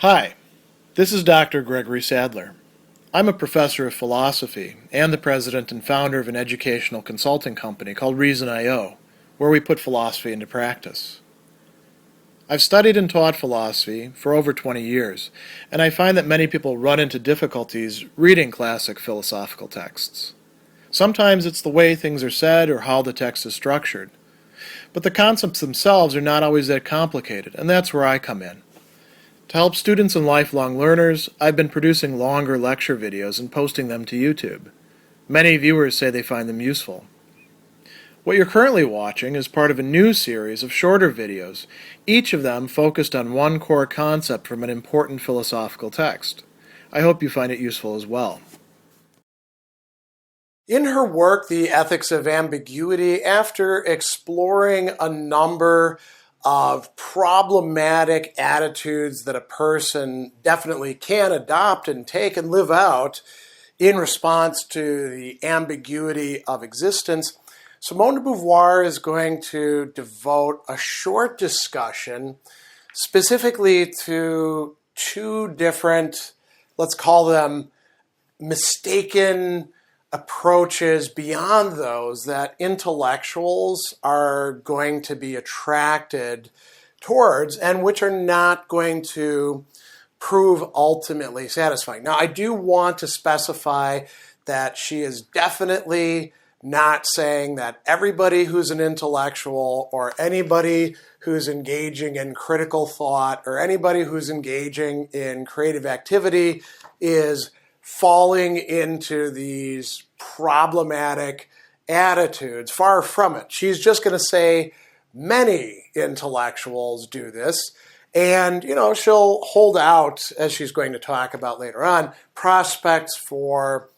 Hi, this is Dr. Gregory Sadler. I'm a professor of philosophy and the president and founder of an educational consulting company called Reason.io, where we put philosophy into practice. I've studied and taught philosophy for over 20 years, and I find that many people run into difficulties reading classic philosophical texts. Sometimes it's the way things are said or how the text is structured. But the concepts themselves are not always that complicated, and that's where I come in. To help students and lifelong learners, I've been producing longer lecture videos and posting them to YouTube. Many viewers say they find them useful. What you're currently watching is part of a new series of shorter videos, each of them focused on one core concept from an important philosophical text. I hope you find it useful as well. In her work, The Ethics of Ambiguity, after exploring a number of problematic attitudes that a person definitely can adopt and take and live out in response to the ambiguity of existence, Simone de Beauvoir is going to devote a short discussion specifically to two different, let's call them mistaken approaches beyond those that intellectuals are going to be attracted towards and which are not going to prove ultimately satisfying. Now, I do want to specify that she is definitely not saying that everybody who's an intellectual or anybody who's engaging in critical thought or anybody who's engaging in creative activity is falling into these problematic attitudes. Far from it. She's just going to say many intellectuals do this. And, she'll hold out, as she's going to talk about later on, prospects for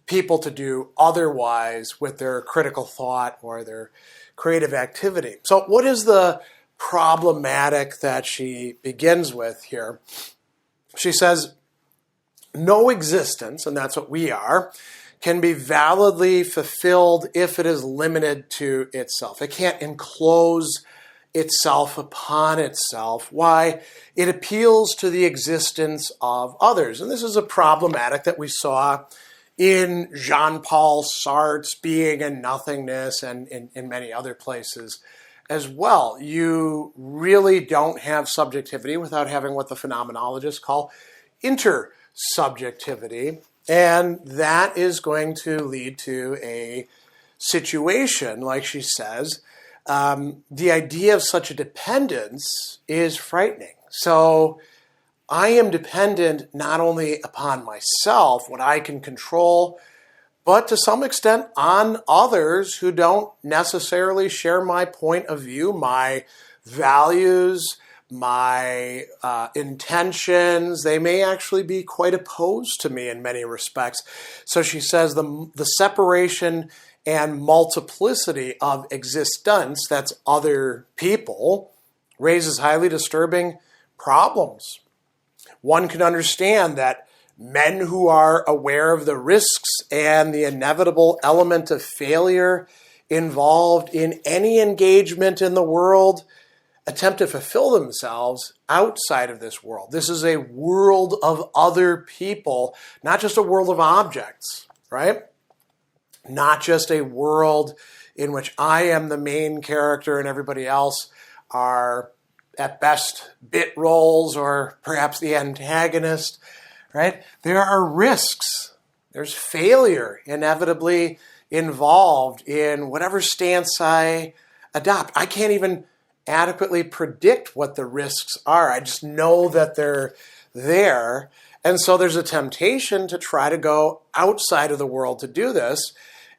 people to do otherwise with their critical thought or their creative activity. So what is the problematic that she begins with here? She says, no existence, and that's what we are, can be validly fulfilled if it is limited to itself. It can't enclose itself upon itself. Why? It appeals to the existence of others. And this is a problematic that we saw in Jean-Paul Sartre's Being and Nothingness and in many other places as well. You really don't have subjectivity without having what the phenomenologists call intersubjectivity, and that is going to lead to a situation, like she says, the idea of such a dependence is frightening. So I am dependent not only upon myself, what I can control, but to some extent on others who don't necessarily share my point of view, my values, my intentions. They may actually be quite opposed to me in many respects. So she says the separation and multiplicity of existence, that's other people, raises highly disturbing problems. One can understand that men who are aware of the risks and the inevitable element of failure involved in any engagement in the world attempt to fulfill themselves outside of this world. This is a world of other people, not just a world of objects, right? Not just a world in which I am the main character and everybody else are at best bit roles or perhaps the antagonist, right? There are risks. There's failure inevitably involved in whatever stance I adopt. I can't even adequately predict what the risks are. I just know that they're there. And so there's a temptation to try to go outside of the world to do this.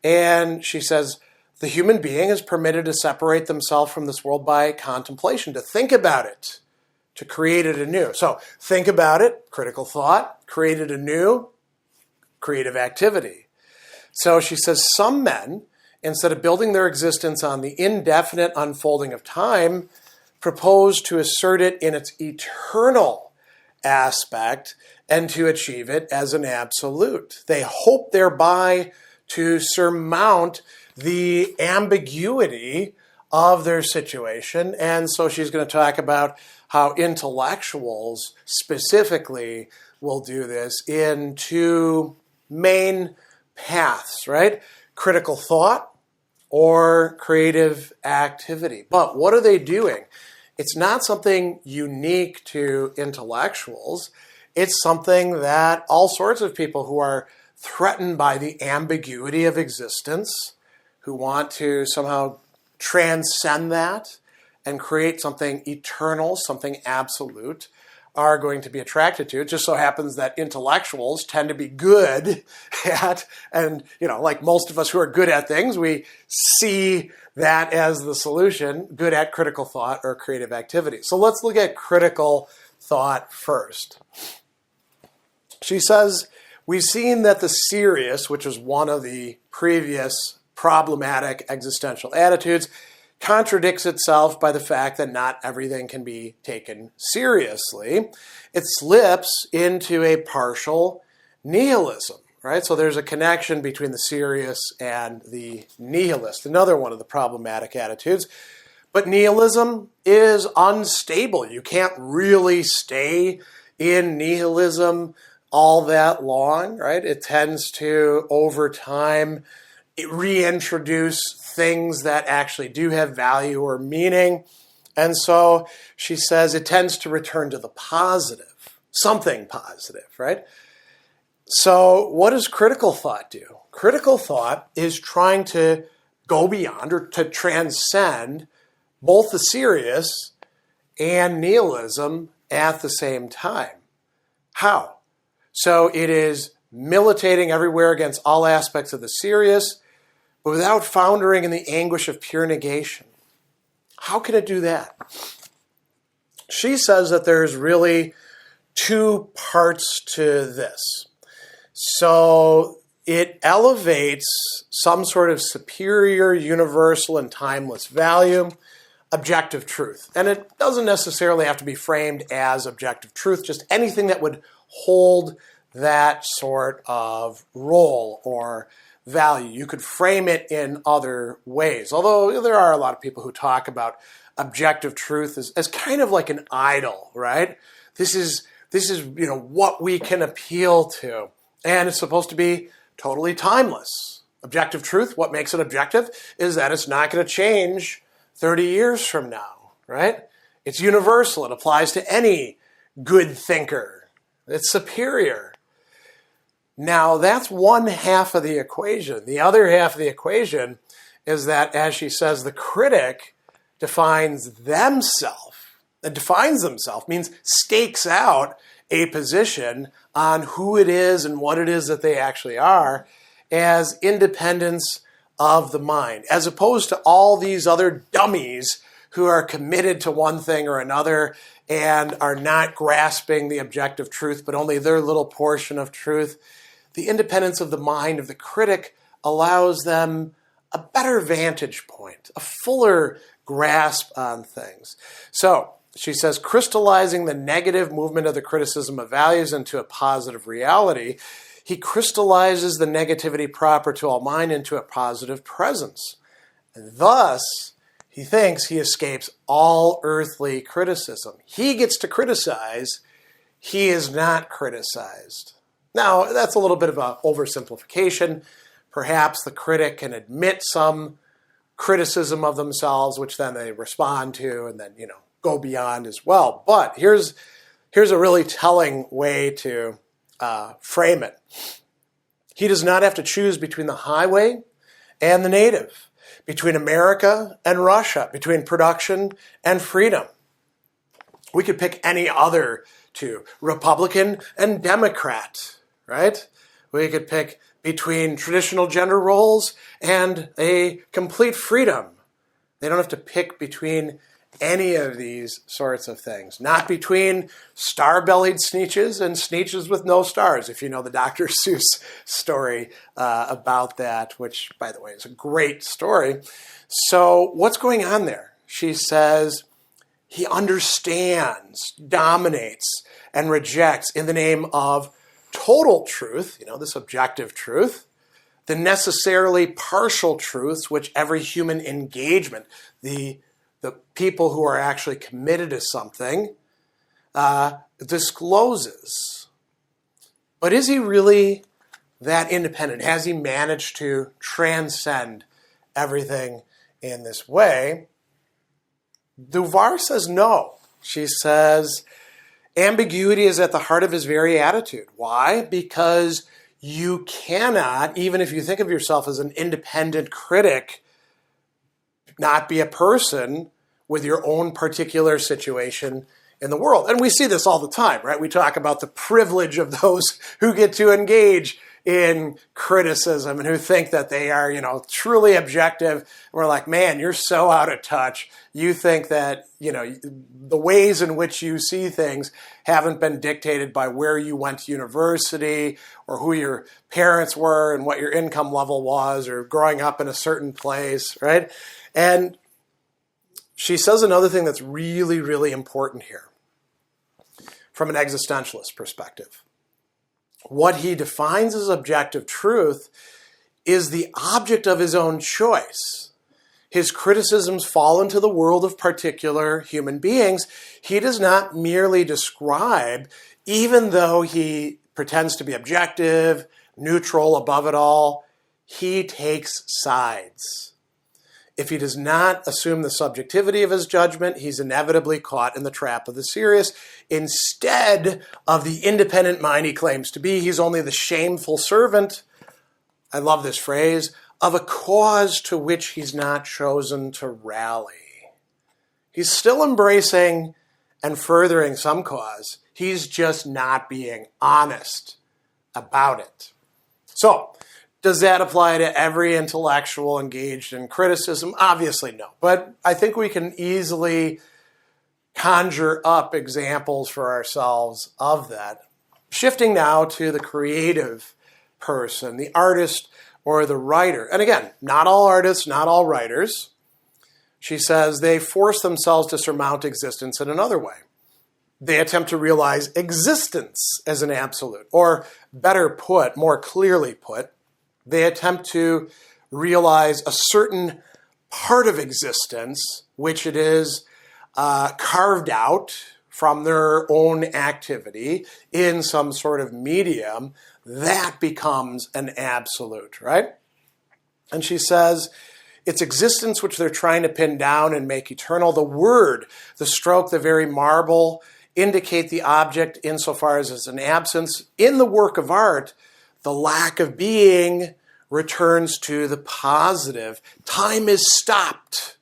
And she says, the human being is permitted to separate themselves from this world by contemplation, to think about it, to create it anew. So think about it, critical thought, create it anew, creative activity. So she says some men, instead of building their existence on the indefinite unfolding of time, propose to assert it in its eternal aspect and to achieve it as an absolute. They hope thereby to surmount the ambiguity of their situation. And so she's going to talk about how intellectuals specifically will do this in two main paths, right? Critical thought or creative activity. But what are they doing? It's not something unique to intellectuals. It's something that all sorts of people who are threatened by the ambiguity of existence, who want to somehow transcend that and create something eternal, something absolute, are going to be attracted to. It just so happens that intellectuals tend to be good at, and like most of us who are good at things, we see that as the solution, good at critical thought or creative activity. So let's look at critical thought first. She says, we've seen that the serious, which is one of the previous problematic existential attitudes, contradicts itself by the fact that not everything can be taken seriously. It slips into a partial nihilism, right? So there's a connection between the serious and the nihilist, another one of the problematic attitudes. But nihilism is unstable. You can't really stay in nihilism all that long, right? It tends to, over time, reintroduce things that actually do have value or meaning. And so she says it tends to return to the positive, something positive, right? So what does critical thought do? Critical thought is trying to go beyond or to transcend both the serious and nihilism at the same time. How? So it is militating everywhere against all aspects of the serious, but without foundering in the anguish of pure negation. How can it do that? She says that there's really two parts to this. So it elevates some sort of superior, universal, and timeless value, objective truth. And it doesn't necessarily have to be framed as objective truth, just anything that would hold that sort of role or value. You could frame it in other ways, although there are a lot of people who talk about objective truth as kind of like an idol, right? This is what we can appeal to, and it's supposed to be totally timeless. Objective truth, what makes it objective is that it's not going to change 30 years from now, right? It's universal. It applies to any good thinker. It's superior. Now, that's one half of the equation. The other half of the equation is that, as she says, the critic defines themselves. It defines themselves means stakes out a position on who it is and what it is that they actually are as independence of the mind, as opposed to all these other dummies who are committed to one thing or another and are not grasping the objective truth, but only their little portion of truth. The independence of the mind of the critic allows them a better vantage point, a fuller grasp on things. So she says, crystallizing the negative movement of the criticism of values into a positive reality, he crystallizes the negativity proper to all mind into a positive presence. And thus, he thinks he escapes all earthly criticism. He gets to criticize. He is not criticized. Now, that's a little bit of an oversimplification. Perhaps the critic can admit some criticism of themselves, which then they respond to and then, go beyond as well. But here's a really telling way to frame it. He does not have to choose between the highway and the native, between America and Russia, between production and freedom. We could pick any other two, Republican and Democrat, right? We could pick between traditional gender roles and a complete freedom. They don't have to pick between any of these sorts of things. Not between star-bellied Sneetches and Sneetches with no stars, if you know the Dr. Seuss story about that, which, by the way, is a great story. So what's going on there? She says, he understands, dominates, and rejects in the name of total truth, this objective truth, the necessarily partial truths which every human engagement, the people who are actually committed to something, discloses. But is he really that independent? Has he managed to transcend everything in this way? Beauvoir says no. She says ambiguity is at the heart of his very attitude. Why? Because you cannot, even if you think of yourself as an independent critic, not be a person with your own particular situation in the world. And we see this all the time, right? We talk about the privilege of those who get to engage in criticism and who think that they are, truly objective. And we're like, man, you're so out of touch. You think that, the ways in which you see things haven't been dictated by where you went to university or who your parents were and what your income level was or growing up in a certain place, right? And she says another thing that's really, really important here from an existentialist perspective. What he defines as objective truth is the object of his own choice. His criticisms fall into the world of particular human beings. He does not merely describe, even though he pretends to be objective, neutral, above it all, he takes sides. If he does not assume the subjectivity of his judgment, he's inevitably caught in the trap of the serious. Instead of the independent mind he claims to be, he's only the shameful servant, I love this phrase, of a cause to which he's not chosen to rally. He's still embracing and furthering some cause. He's just not being honest about it. So, does that apply to every intellectual engaged in criticism? Obviously no. But I think we can easily conjure up examples for ourselves of that. Shifting now to the creative person, the artist or the writer. And again, not all artists, not all writers. She says they force themselves to surmount existence in another way. They attempt to realize existence as an absolute, or better put, more clearly put, they attempt to realize a certain part of existence, which it is carved out from their own activity in some sort of medium, that becomes an absolute, right? And she says, it's existence which they're trying to pin down and make eternal. The word, the stroke, the very marble indicate the object insofar as it's an absence. In the work of art, the lack of being returns to the positive. Time is stopped.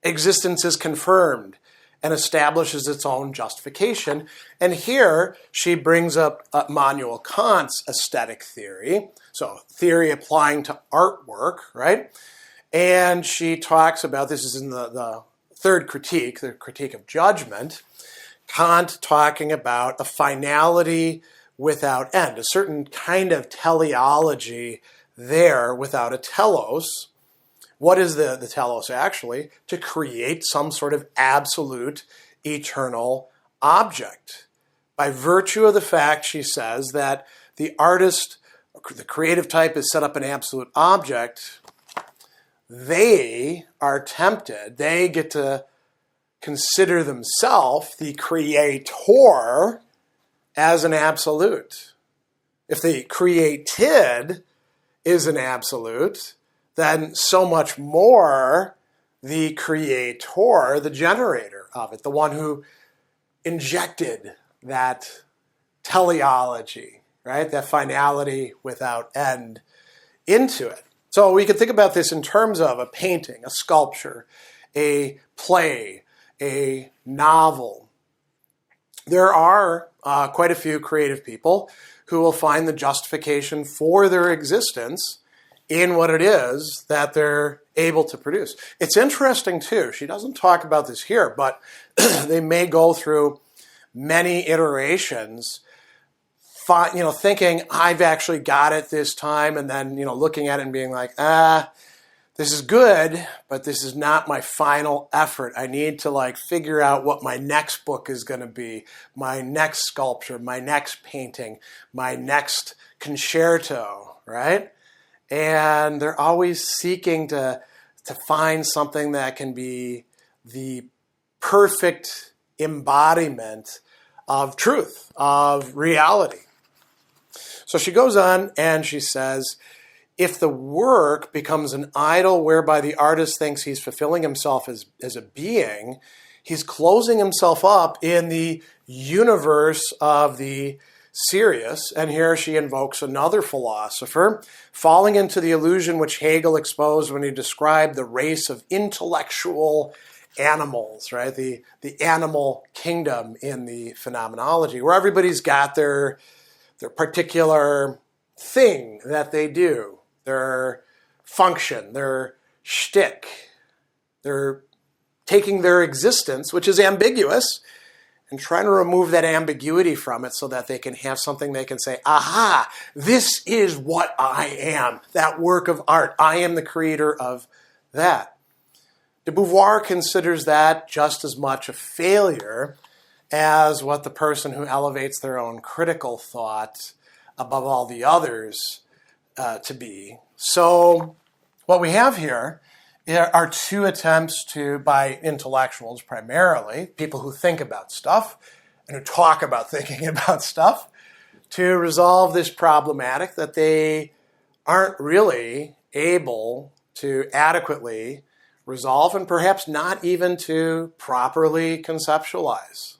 Existence is confirmed and establishes its own justification. And here she brings up Immanuel Kant's aesthetic theory, so theory applying to artwork, right? And she talks about, this is in the third critique, the critique of judgment, Kant talking about a finality without end, a certain kind of teleology there without a telos. What is the telos actually? To create some sort of absolute eternal object. By virtue of the fact, she says, that the artist, the creative type is set up an absolute object, they are tempted, they get to consider themselves, the creator, as an absolute. If the created is an absolute, then so much more the creator, the generator of it, the one who injected that teleology, right? That finality without end into it. So we could think about this in terms of a painting, a sculpture, a play, a novel. There are quite a few creative people who will find the justification for their existence in what it is that they're able to produce. It's interesting too, she doesn't talk about this here, but they may go through many iterations, thinking I've actually got it this time, and then looking at it and being like, this is good, but this is not my final effort. I need to figure out what my next book is going to be, my next sculpture, my next painting, my next concerto, right? And they're always seeking to find something that can be the perfect embodiment truth, of reality. So she goes on and she says, if the work becomes an idol whereby the artist thinks he's fulfilling himself as a being, he's closing himself up in the universe of the serious. And here she invokes another philosopher, falling into the illusion which Hegel exposed when he described the race of intellectual animals, right? The animal kingdom in the phenomenology, where everybody's got their particular thing that they do, their function, their shtick. They're taking their existence, which is ambiguous, and trying to remove that ambiguity from it so that they can have something they can say, aha, this is what I am, that work of art. I am the creator of that. De Beauvoir considers that just as much a failure as what the person who elevates their own critical thought above all the others to be. So what we have here are two attempts by intellectuals primarily, people who think about stuff and who talk about thinking about stuff, to resolve this problematic that they aren't really able to adequately resolve and perhaps not even to properly conceptualize.